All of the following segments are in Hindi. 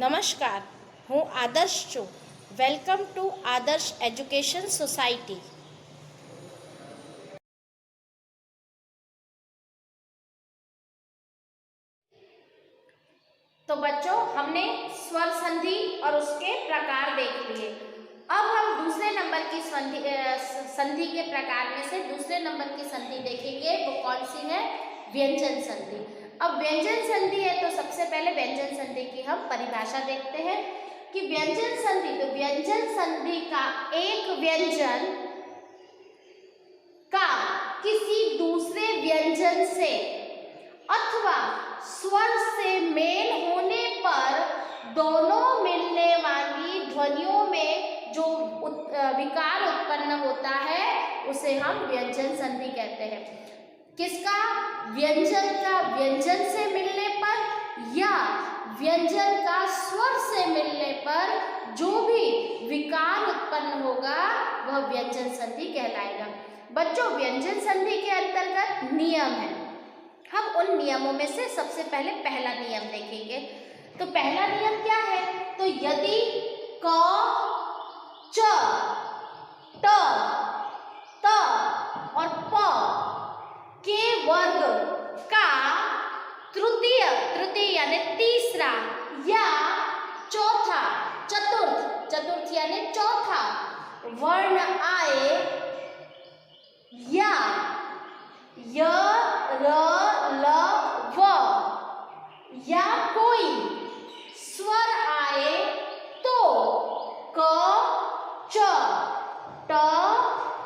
नमस्कार, હું આદર્શ છું. વેલકમ ટુ આદર્શ એજ્યુકેશન સોસાયટી. तो बच्चों, हमने स्वर संधि और उसके प्रकार देख लिए. अब हम दूसरे नंबर की संधि के प्रकार में से दूसरे नंबर की संधि देखेंगे. वो कौन सी है? व्यंजन संधि. अब व्यंजन संधि है तो सबसे पहले व्यंजन संधि की हम परिभाषा देखते हैं कि व्यंजन संधि, तो व्यंजन संधि का एक व्यंजन का किसी दूसरे व्यंजन से अथवा स्वर से मेल होने पर दोनों मिलने वाली ध्वनियों में जो विकार उत्पन्न होता है उसे हम व्यंजन संधि कहते हैं. किसका? व्यंजन का व्यंजन से मिलने पर या व्यंजन का स्वर से मिलने पर जो भी विकार उत्पन्न होगा वह व्यंजन संधि कहलाएगा. बच्चों, व्यंजन संधि के अंतर्गत नियम है. हम उन नियमों में से सबसे पहले पहला नियम देखेंगे. तो पहला नियम क्या है? तो यदि क, च, ट, त और प के वर्ग का तृतीय यानी तीसरा या चौथा, चतुर्थ यानी चौथा वर्ण आए या य, र, ल, व या कोई स्वर आए तो क, च, ट,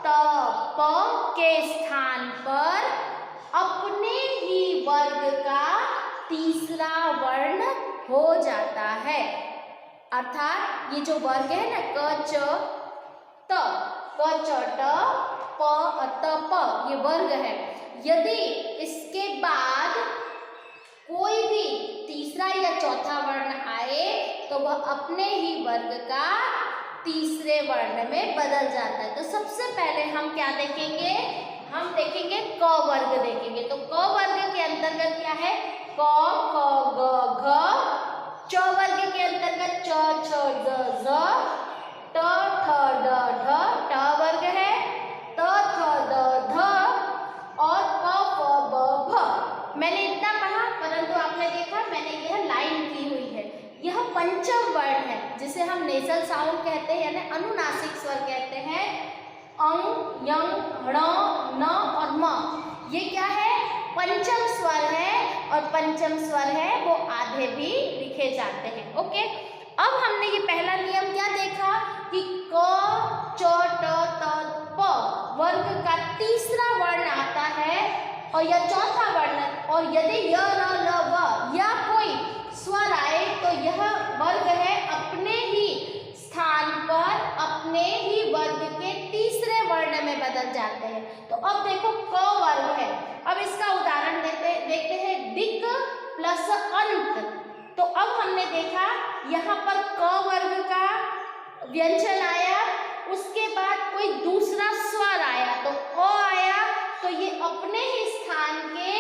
त, प के स्थान पर अपने ही वर्ग का तीसरा वर्ण हो जाता है. अर्थात ये जो वर्ग है ना, क, च, ट, प, त, प, ये वर्ग है. यदि इसके बाद कोई भी तीसरा या चौथा वर्ण आए तो वह अपने ही वर्ग का तीसरे वर्ण में बदल जाता है. तो सबसे पहले हम क्या देखेंगे? हम देखेंगे क वर्ग देखेंगे. तो क वर्ग के अंतर्गत क्या है? क, ख, ग, घ. च वर्ग के अंतर्गत च, छ, ज, झ. ट, ठ, ड, ढ. ट वर्ग है. त, थ, द, ध और प, फ, ब, भ. मैंने इतना पढ़ा, परंतु आपने देखा मैंने यह लाइन की हुई है. यह पंचम वर्ण है जिसे हम नेजल साउंड कहते हैं यानी अनुनासिक स्वर कहते हैं. अंग, यंग, ण, न और म. ये क्या है? पंचम स्वर है और पंचम स्वर है वो आधे भी लिखे जाते हैं. ओके, अब हमने ये पहला नियम क्या देखा कि क, च, ट, त, प वर्ग का तीसरा वर्ण आता है और यह चौथा वर्ण, और यदि य, र, ल, व या कोई स्वर आए तो यह वर्ग है अपने ही स्थान पर अपने ही वर्ग के तीसरे वर्ण में बदल जाते हैं. तो अब देखो क वर्ग है. अब इसका उदाहरण देखते हैं. दिक प्लस अंत. तो अब हमने देखा यहाँ पर क वर्ग का व्यंजन आया, उसके बाद कोई दूसरा स्वर आया तो अ आया, तो ये अपने ही स्थान के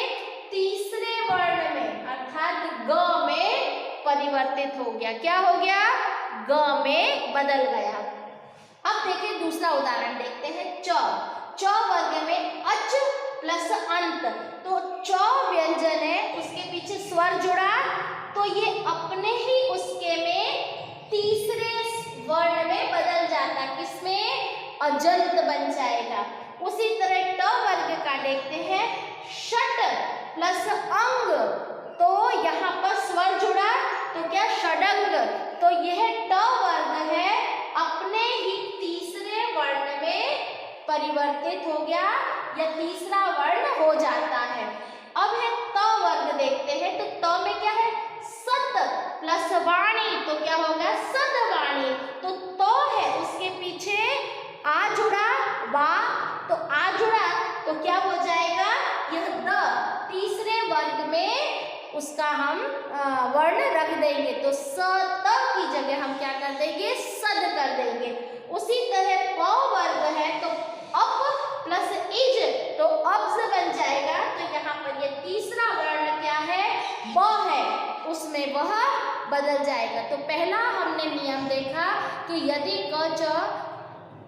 तीसरे वर्ण में अर्थात ग में परिवर्तित हो गया. क्या हो गया? ग में बदल गया. अब देखिए दूसरा उदाहरण देखते हैं. च वर्ग में अच प्लस अंत. तो च व्यंजन है, उसके पीछे स्वर जुड़ा तो ये अपने ही उसके में तीसरे वर्ण में बदल जाता. किसमें? अजंत बन जाएगा. उसी तरह ट वर्ग का देखते हैं. षट प्लस अंग, तो यहाँ पर स्वर जुड़ा तो क्या? षडंग. तो यह ट वर्ग है अपने ही तीसरे वर्ण में परिवर्तित हो गया या तीसरा वर्ण हो जाता है. अब है त वर्ग देखते हैं. तो त में क्या है? सत प्लस वाणी, तो क्या होगा? सदवाणी. तो त है उसके पीछे आ जुड़ा, वा, तो आ जुड़ा तो क्या हो जाएगा? यह द तीसरे वर्ग में उसका हम वर्ण रख देंगे. तो स, त की जगह हम क्या कर देंगे? सद कर देंगे. उसी तरह प वर्ग है तो अप प्लस इज, तो अब्ज बन जाएगा. तो यहाँ पर ये तीसरा वर्ण क्या है? ब है, उसमें वह बदल जाएगा। तो पहला हमने नियम देखा कि यदि क च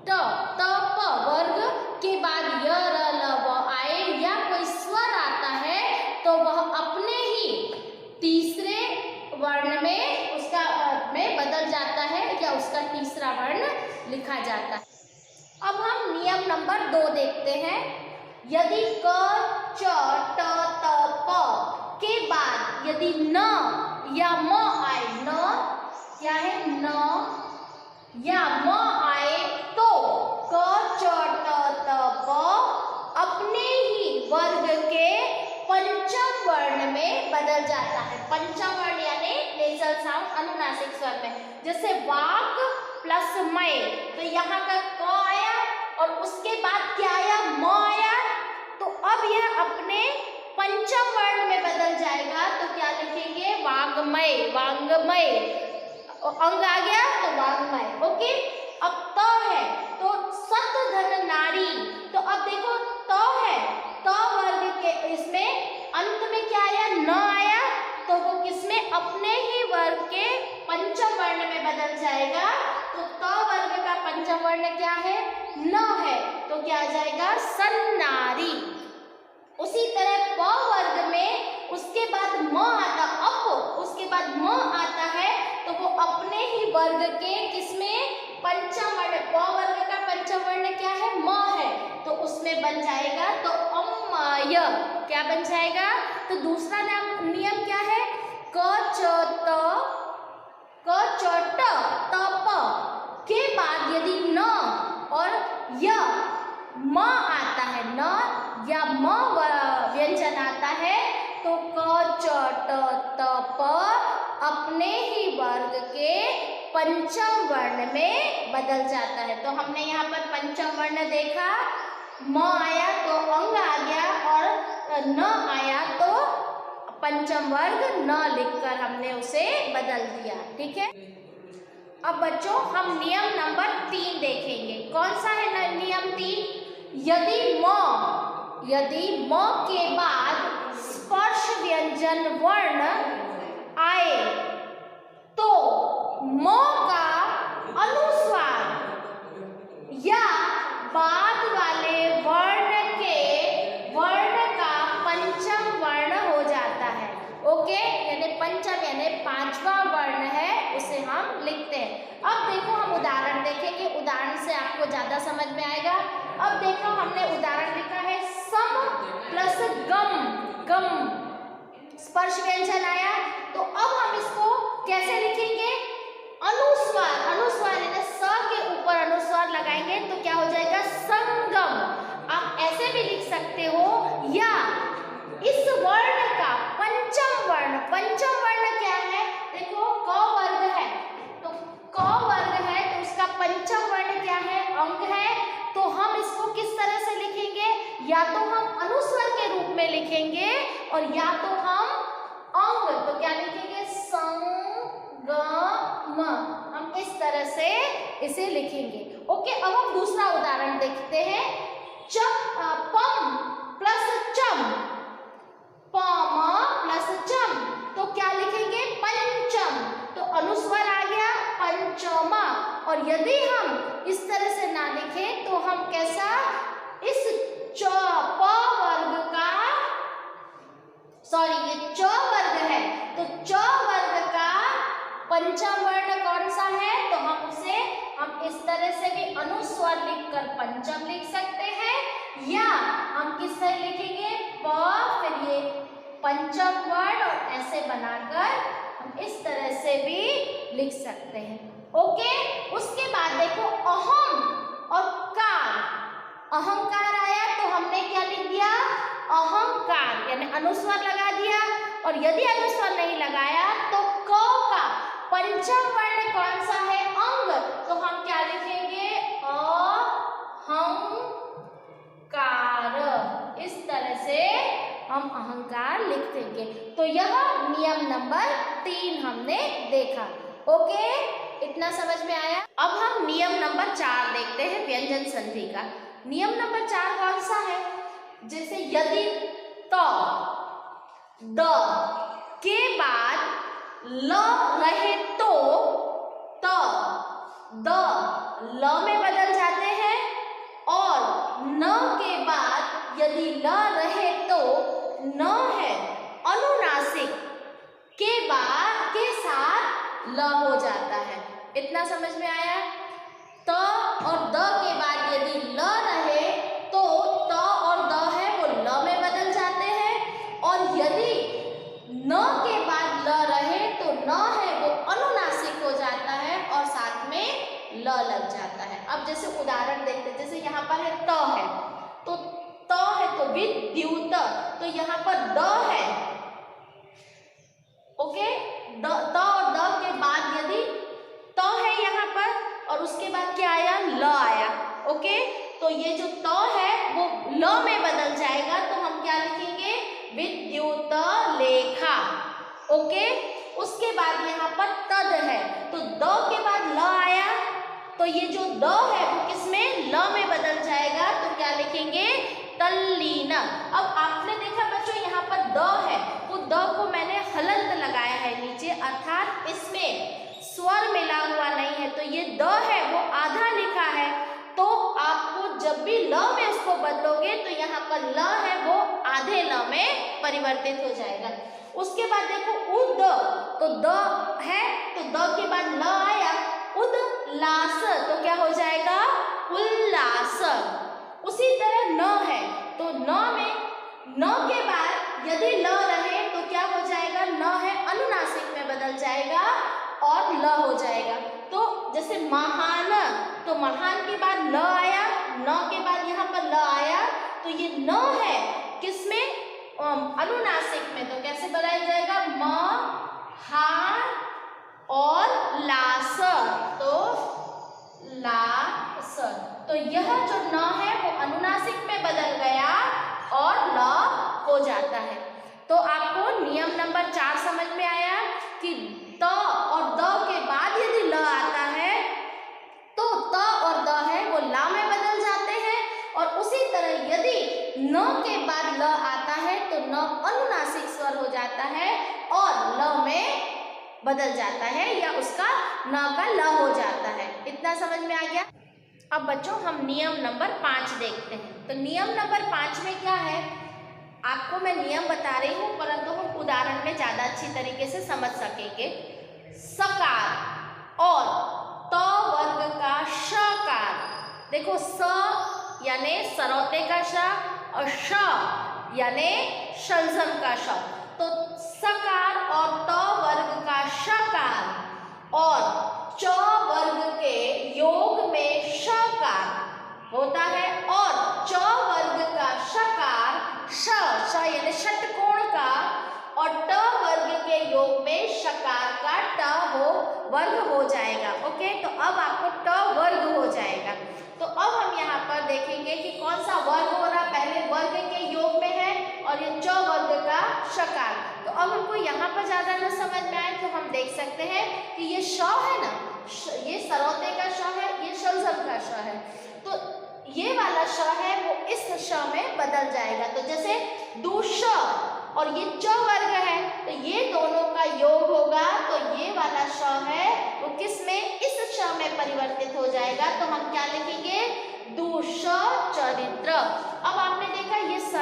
ट त प वर्ग के बाद य र ल व आए या कोई स्वर आता है तो वह अपने ही तीसरे वर्ण में उसका में बदल जाता है या उसका तीसरा वर्ण लिखा जाता है। अब हम नियम नंबर 2 देखते हैं। यदि क च ट त प के बाद यदि न या म आए, न क्या है, न या म आए तो क च ट त प अपने ही वर्ग के पंचम वर्ण में बदल जाता है। पंचम वर्ण यानी नेजल साउंड अनुनासिक स्वर में, जैसे वाक प्लस मय, तो यहाँ का क आया और उसके बाद क्या आया, म आया, तो अब यह अपने पंचम वर्ण में बदल जाएगा। तो क्या लिखेंगे, वाग्मय, वांगमय, अंग आ गया तो वाग्मय। ओके, अब त है तो सत धन नारी, तो अब देखो त है, त वर्ग के इसमें अंत में क्या आया, न आया, तो वो किसमें, अपने ही वर्ग के पंचम वर्ण में बदल जाएगा। तो त वर्ग का पंचम वर्ण क्या है, न है, तो क्या आ जाएगा, सन्नारी। उसी तरह प वर्ग में उसके बाद म आता, अप उसके बाद म आता है, तो वो अपने ही वर्ग के किसमें, पंचम वर्ण, प वर्ग का पंचम वर्ण क्या है, म है, तो उसमें बन जाएगा तो अम्मय, क्या बन जाएगा। तो दूसरा नियम क्या है, क च ट त प के बाद यदि न और य म आता है, न या म व्यंजन आता है, तो क च ट त प अपने ही वर्ग के पंचम वर्ण में बदल जाता है। तो हमने यहाँ पर पंचम वर्ण देखा, म आया तो अंग आ गया और न आया तो पंचम वर्ग न लिखकर हमने उसे बदल दिया। ठीक है, अब बच्चों हम नियम नंबर 3 देखेंगे। कौन सा है नियम 3, यदि म के बाद स्पर्श व्यंजन वर्ण आए तो म का अनुस्वार या बाद वाले वर्ण का पंचम वर्ण हो जाता है। ओके, यानी पंचम यानी पांचवा वर्ण है उसे हम लिखते हैं। अब देखो हम उदाहरण देखेंगे, उदाहरण से आपको ज्यादा समझ में आएगा। अब देखो हमने उदाहरण लिखा है, सम प्लस गम, गम स्पर्श व्यंजन आया, तो अब हम इसको कैसे लिखेंगे, अनुस्वार, अनुस्वार यानी स के ऊपर अनुस्वार लगाएंगे तो क्या हो जाएगा, संगम। आप ऐसे भी लिख सकते हो, या इस वर्ण का पंचम वर्ण, पंचम वर्ण क्या है, देखो क वर्ग है, तो क वर्ग है तो उसका पंचम वर्ण क्या है, अंग है, तो हम इसको किस तरह से लिखेंगे, या तो हम अनुस्वर के रूप में लिखेंगे और या तो हम अंग, तो क्या लिखेंगे, संगम, हम इस तरह से इसे लिखेंगे। ओके, अब हम दूसरा उदाहरण देखते हैं, पम प्लस चम, पम प्लस चम, तो क्या लिखेंगे, पंचम, तो अनुस्वर आ गया पंचमा। और यदि हम इस तरह से ना लिखें तो हम कैसा, इस प वर्ग का, सॉरी ये च वर्ग है, तो च वर्ग का पंचम वर्ण कौन सा है, तो हम इस तरह से भी अनुस्वर लिखकर पंचम लिख सकते हैं, या हम किस तरह लिखेंगे, प फिर ये पंचम वर्ण और ऐसे बनाकर हम इस तरह से भी लिख सकते हैं। ओके, उसके बाद देखो अहम और कार, अहंकार आया तो हमने क्या लिख दिया, अहंकार यानी अनुस्वर लगा दिया, और यदि अनुस्वर नहीं लगाया तो क का पंचम वर्ण कौन सा है, अंग, तो हम क्या लिखेंगे, अहंकार। इस तरह से हम अहंकार लिख देंगे। तो यह नियम नंबर 3 हमने देखा। ओके, इतना समझ में आया। अब हम नियम नंबर 4 देखते हैं, व्यंजन संधि का। नियम नंबर 4 कौन सा है, जैसे यदि त द के बाद ल रहे तो त द ल में बदल जाते हैं और न के बाद यदि ल रहे तो न है अनुनासिक के बाद के साथ ल हो जाता है। इतना समझ में आया? त और द के बाद यदि ल रहे तो त और द है वो ल में बदल जाते हैं और यदि न के बाद ल रहे तो न है वो अनुनासिक हो जाता है और साथ में ल लग जाता है। अब जैसे उदाहरण देखते हैं, जैसे यहाँ पर है त है तो त है तो विद्युत, तो यहाँ पर द है, ओके, त और द के बाद यदि त है यहाँ पर और उसके बाद क्या आया? ल आया, ओके, तो ये जो त है वो ल में बदल जाएगा, तो हम क्या लिखेंगे? विद्युत लेखा, ओके। उसके बाद यहाँ पर तद है तो द के बाद ल आया, तो ये जो द है वो किसमें? ल में बदल जाएगा, तो क्या लिखेंगे? तल्लीन। अब आपने देखा बच्चों यहाँ पर द है, वो द को मैंने हलंत लगाया है नीचे, अर्थात इसमें स्वर मिला हुआ नहीं है, तो ये द है वो आधा लिखा है, तो आपको जब भी ल में उसको बदलोगे तो यहाँ पर ल है वो आधे ल में परिवर्तित हो जाएगा। उसके बाद देखो उद, तो द है तो द के बाद ल आया, उदलास, तो क्या हो जाएगा? उल्लास। उसी तरह न है तो न में न के बाद यदि ल रहे तो क्या हो जाएगा? न है अनुनासिक में बदल जाएगा और ल हो जाएगा। तो जैसे महान, तो महान के बाद ल आया, न के बाद यहाँ पर ल आया, तो ये न है किसमें? अनुनासिक में, तो कैसे बनाया जाएगा? म हा और लास, तो लास, तो यह जो न है वो अनुनासिक में बदल गया और ल हो जाता है। तो आपको नियम नंबर 4 समझ में आया कि त और द के बाद यदि ल आता है तो त और द है वो ला में बदल जाते हैं और उसी तरह यदि न के बाद ल आता है तो न अनुनासिक स्वर हो जाता है और ल में बदल जाता है या उसका न का ल हो जाता है। इतना समझ में आ गया? अब बच्चों हम नियम नंबर 5 देखते हैं। तो नियम नंबर 5 में क्या है? आपको मैं नियम बता रही हूँ परंतु हम उदाहरण में ज़्यादा अच्छी तरीके से समझ सकेंगे। सकार और त वर्ग का शकार, देखो स यानी सरौते का श और श यानी शलजम का श, तो सकार और त वर्ग का शकार और च वर्ग के योग में शकार होता है और च वर्ग का शकार श यानी षटकोण का और ट वर्ग के योग में शकार का ट हो वर्ग हो जाएगा, ओके। तो अब आपको ट वर्ग हो जाएगा। तो अब हम यहाँ पर देखेंगे कि कौन सा वर्ग हो रहा, पहले वर्ग के योग में है और ये च वर्ग का शकार। तो अब हमको यहाँ पर ज़्यादा न समझ में आए तो हम देख सकते हैं कि ये श है ना, ये सरौते का श है, ये शलजम का श है, तो ये वाला श है वो इस श में बदल जाएगा। तो जैसे दूष और ये च वर्ग है तो ये दोनों का योग होगा, तो ये वाला श है वो किस में? इस श में परिवर्तित हो जाएगा। तो हम क्या लिखेंगे? दूष चरित्र। अब आपने देखा ये स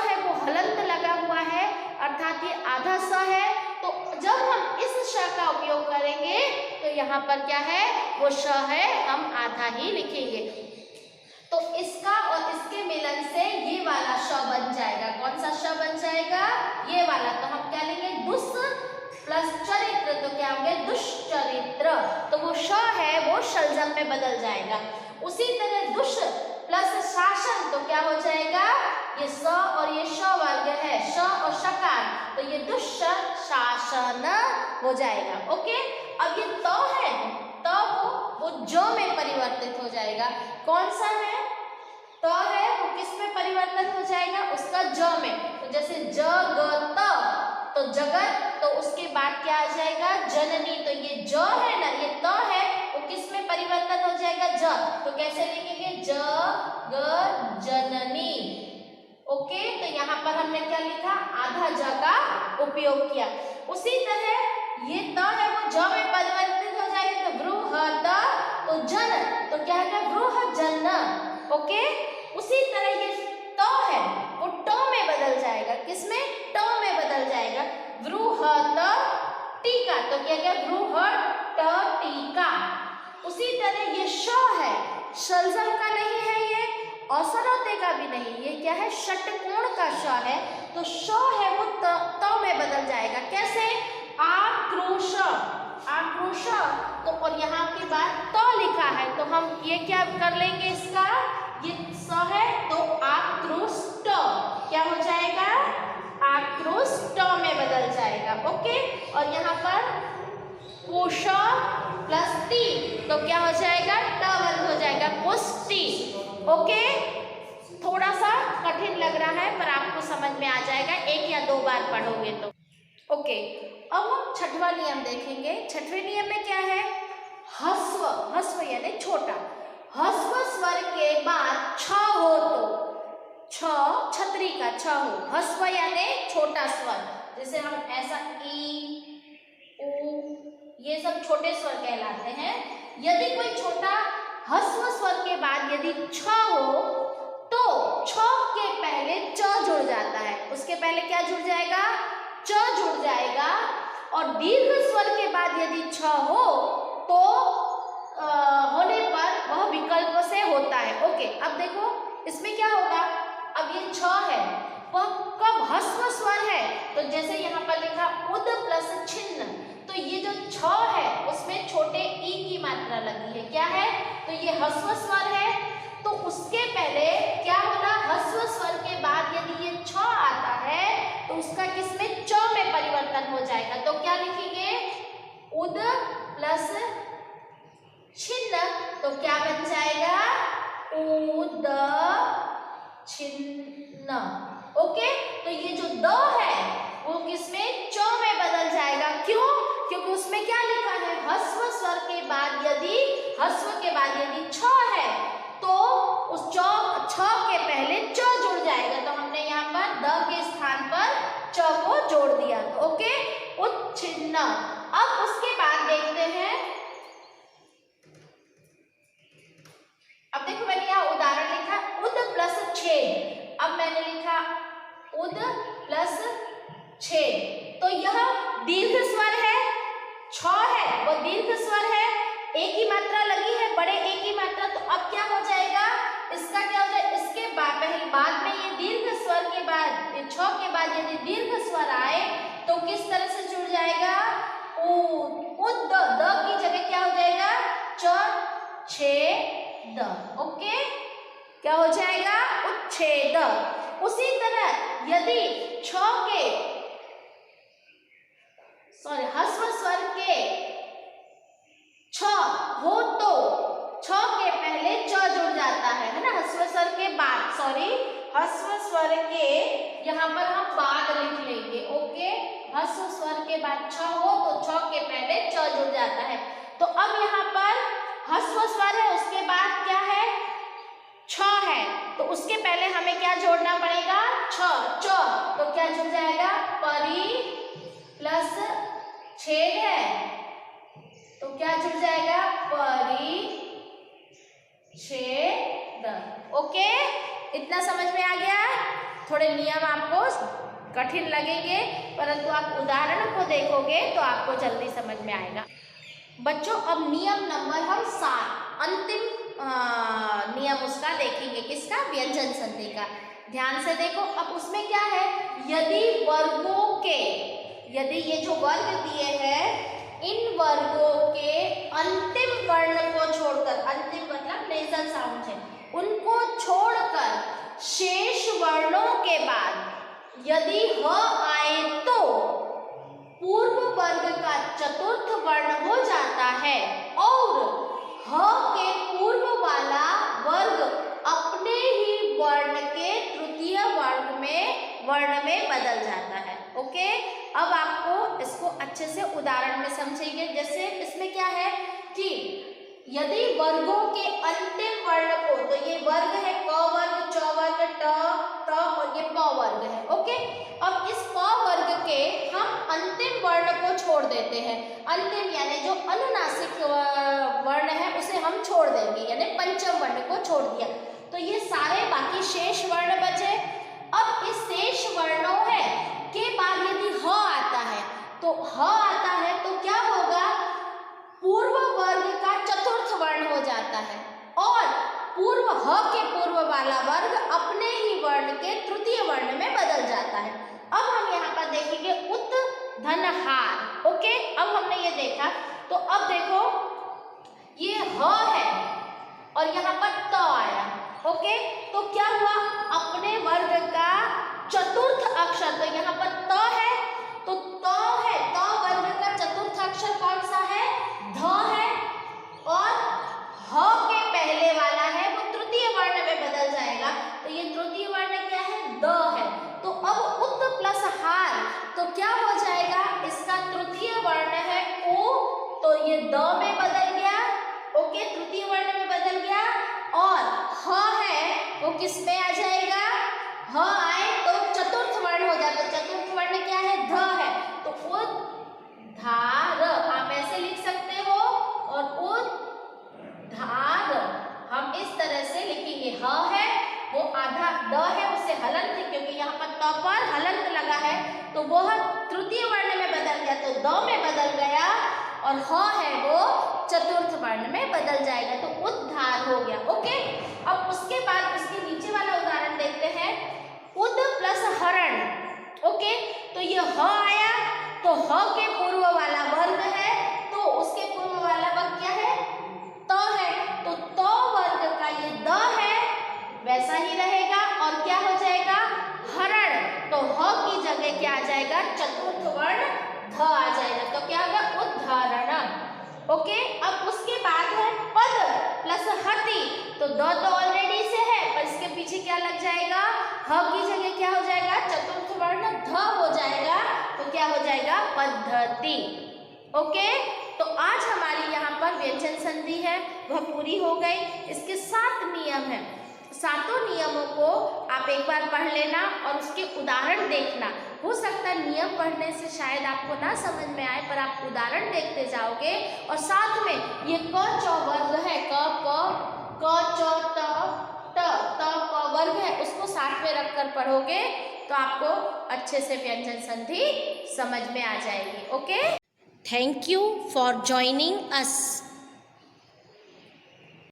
है वो हलंत लगा हुआ है, अर्थात ये आधा स है, तो जब हम इस श का उपयोग करेंगे तो यहाँ पर क्या है? वो श है, हम आधा ही लिखेंगे। तो इसका और इसके मिलन से ये वाला श बन जाएगा। कौन सा श बन जाएगा? ये वाला। तो हम क्या लेंगे? दुष् प्लस चरित्र, तो क्या होंगे? दुष्चरित्र। तो वो श है वो शलजम में बदल जाएगा। उसी तरह दुष प्लस शासन, तो क्या हो जाएगा? ये स और ये श वर्ग है, श और शकार, तो ये दुष् शासन हो जाएगा, ओके। अब ये त है, त वो ज में परिवर्तित हो जाएगा। कौन सा है? त है वो किस में परिवर्तन हो जाएगा? उसका ज में। तो जैसे जगत, तो जगत, तो उसके बाद क्या आ जाएगा? जननी। तो ये ज है ना, ये त है वो किस में परिवर्तन हो जाएगा? ज। तो कैसे लिखेंगे? ज ग जननी, ओके। तो यहाँ पर हमने क्या लिखा? आधा ज का उपयोग किया। उसी तरह ये त है वो ज में परिवर्तित हो जाएगा तो वृहद, तो जन, तो क्या है वृहजन। ओके, उसी तरह ये त है वो ट में बदल जाएगा, किसमें, ट में बदल जाएगा, वृहद टीका, तो क्या क्या वृहद टीका। उसी तरह ये श है, शलजम का नहीं है ये, औसरते का भी नहीं, ये क्या है षटकोण का श है, तो श है वो त में बदल जाएगा, कैसे, आक्रोश, आक्रोश, तो और यहाँ के बाद त लिखा है तो हम ये क्या कर लेंगे, इसका ये स है तो आक्रोष्ट, क्या हो जाएगा, आक्रोष्ट में बदल जाएगा। ओके, और यहाँ पर कोश प्लस टी, तो क्या हो जाएगा, ट वर्ग हो जाएगा, पुष्टि। ओके, थोड़ा सा कठिन लग रहा है पर आपको समझ में आ जाएगा, एक या दो बार पढ़ोगे तो। ओके, अब हम छठवां नियम देखेंगे। छठवें नियम में क्या है, ह्स्व, ह्स्व यानी छोटा, ह्स्व स्वर के बाद छ हो तो, छ छतरी का छ हो, ह्स्व यानी छोटा स्वर, जैसे हम ऐसा ई उ ये सब छोटे स्वर कहलाते हैं। यदि कोई छोटा ह्स्व स्वर के बाद यदि छ हो तो छ के पहले च जुड़ जाता है, उसके पहले क्या जुड़ जाएगा, च जुड़ जाएगा, और दीर्घ स्वर के बाद यदि छ हो तो होने पर वह विकल्प से होता है। ओके, अब देखो इसमें क्या होगा, अब ये छ है वह कब ह्स्व स्वर है, तो जैसे यहाँ पर लिखा उद प्लस छिन्न, तो ये जो छ है उसमें छोटे ई की मात्रा लगी है, क्या है, तो ये ह्स्व स्वर है, तो उसके पहले क्या होगा, ह्स्व स्वर के बाद यदि ये छ आता है तो उसका किसमें, च में परिवर्तन हो जाएगा, तो क्या लिखेंगे, उद प्लस छिन्न, तो क्या बन जाएगा, उद छिन्न। ओके, तो ये जो द है वो किसमें, च में बदल जाएगा, क्यों, क्योंकि उसमें क्या लिखा है, ह्स्व स्वर के बाद यदि, ह्स्व के बाद यदि छ है तो उस छ के पहले च जुड़ जाएगा, तो हमने यहाँ पर द के स्थान पर च को जोड़ दिया। ओके, उच्छिन्न। अब उसके बाद देखते हैं, अब देखो मैंने यहाँ उदाहरण लिखा उद प्लस छेद, अब मैंने लिखा उद प्लस छेद, तो यह दीर्घ स्वर है, छ है वो दीर्घ स्वर है, एक ही मात्रा लगी है, बड़े एक ही मात्रा, तो अब क्या हो जाएगा, इसका क्या हो जाएगा, इसके बाद में ये दीर्घ स्वर के बाद, छ के बाद यदि दीर्घ स्वर आए तो किस तरह से जुड़ जाएगा, उद, द की जगह क्या हो जाएगा, च छेद। ओके, क्या हो जाएगा, उच्छेद। उसी तरह यदि छ के ह्स्व स्वर के छ हो तो छ के पहले च जुड़ जाता है ना, ह्स्व स्वर के बाद, ह्स्व स्वर के यहाँ पर हम बाद लिख लेंगे। ओके, ह्स्व स्वर के बाद छ हो तो छ के पहले च जुड़ जाता है, तो अब यहाँ पर ह्स्व स्वर है उसके बाद क्या है, छ है, तो उसके पहले हमें क्या जोड़ना पड़ेगा, छ, च, तो क्या जुड़ जाएगा, परि प्लस छेद है, तो क्या जुड़ जाएगा, परिच्छेद। ओके, इतना समझ में आ गया, थोड़े नियम आपको कठिन लगेंगे परंतु आप उदाहरण को देखोगे तो आपको जल्दी समझ में आएगा। बच्चों, अब नियम नंबर हम 7 अंतिम नियम उसका देखेंगे, किसका, व्यंजन संधि का। ध्यान से देखो, अब उसमें क्या है, यदि वर्गों के, यदि ये जो वर्ग दिए हैं इन वर्गों के अंतिम वर्ण को छोड़कर, अंतिम मतलब नेजल साउंड है, उनको छोड़कर शेष वर्णों के बाद यदि ह आए तो पूर्व वर्ग का चतुर्थ वर्ण हो जाता है और ह के पूर्व वाला वर्ग अपने ही वर्ण के तृतीय वर्ण में बदल जाता है। ओके, अब आपको इसको अच्छे से उदाहरण में समझेंगे। जैसे इसमें क्या है कि यदि वर्गों के अंतिम वर्ण को, तो ये वर्ग है क वर्ग, च वर्ग, ट और ये प वर्ग है। ओके, अब इस प वर्ग के हम अंतिम वर्ण को छोड़ देते हैं। अंतिम यानी जो अनुनासिक वर्ण है उसे हम छोड़ देंगे, यानी पंचम वर्ण को छोड़ दिया, तो ये सारे बाकी शेष वर्ण बचे। अब इस शेष वर्णों है के बाद यदि ह आता है तो ह आता है तो क्या होगा, पूर्व वर्ग का चतुर्थ वर्ण हो जाता है और पूर्व ह के पूर्व वाला वर्ग अपने ही वर्ण के तृतीय वर्ण में बदल जाता है। अब हम यहाँ पर देखेंगे उत धन हार। ओके, अब हमने ये देखा, तो अब देखो ये ह है और यहाँ पर त आया। ओके, तो क्या हुआ, अपने वर्ग का चतुर्थ अक्षर, तो यहाँ पर त है तो त है, त वर्ग का चतुर्थ अक्षर कौन सा है, ध है, और ह के पहले वाला है वो तृतीय वर्ण में बदल जाएगा, तो ये तृतीय वर्ण क्या है, द है। तो अब उत प्लस हार तो क्या हो जाएगा, इसका तृतीय वर्ण है ओ, तो ये द में बदल गया। ओके, तृतीय वर्ण में बदल गया, और ह है वो किस में आ जाएगा, ह आए तो चतुर्थ वर्ण हो जाता है। चतुर्थ वर्ण क्या है, ध है, तो उद्धार आप ऐसे लिख सकते हो, और उद्धार हम इस तरह से लिखेंगे। ह है वो आधा, द है उसे हलंत, क्योंकि यहाँ पर त पर हलंत लगा है तो वह तृतीय वर्ण में बदल गया, तो द में बदल गया, और ह है वो चतुर्थ वर्ण में बदल जाएगा, तो उद्धार हो गया। ओके, अब उसके बाद उसके नीचे वाला उदाहरण देखते हैं, उद प्लस हरण। ओके, तो ये ह आया, तो ह के पूर्व वाला वर्ग है, तो उसके पूर्व वाला वर्ग क्या है, त है, तो त वर्ग का ये द है वैसा ही रहेगा, और क्या हो जाएगा, हरण, तो ह की जगह क्या आ जाएगा, चतुर्थ वर्ण ध आ जाएगा, तो क्या होगा, उदाहरण। ओके, अब उसके बाद है पद प्लस हति, तो द तो ऑलरेडी से है पर इसके पीछे क्या लग जाएगा, ह की जगह क्या हो जाएगा, चतुर्थ वर्ण ध हो जाएगा, तो क्या हो जाएगा, पद्धति। ओके, तो आज हमारी यहाँ पर व्यंजन संधि है वह पूरी हो गई। इसके 7 नियम हैं, सातों नियमों को आप एक बार पढ़ लेना और उसके उदाहरण देखना। हो सकता है नियम पढ़ने से शायद आपको ना समझ में आए, पर आप उदाहरण देखते जाओगे, और साथ में ये क च वर्ग है, क च त प वर्ग है, उसको साथ में रखकर पढ़ोगे तो आपको अच्छे से व्यंजन संधि समझ में आ जाएगी। Okay, thank you for joining us.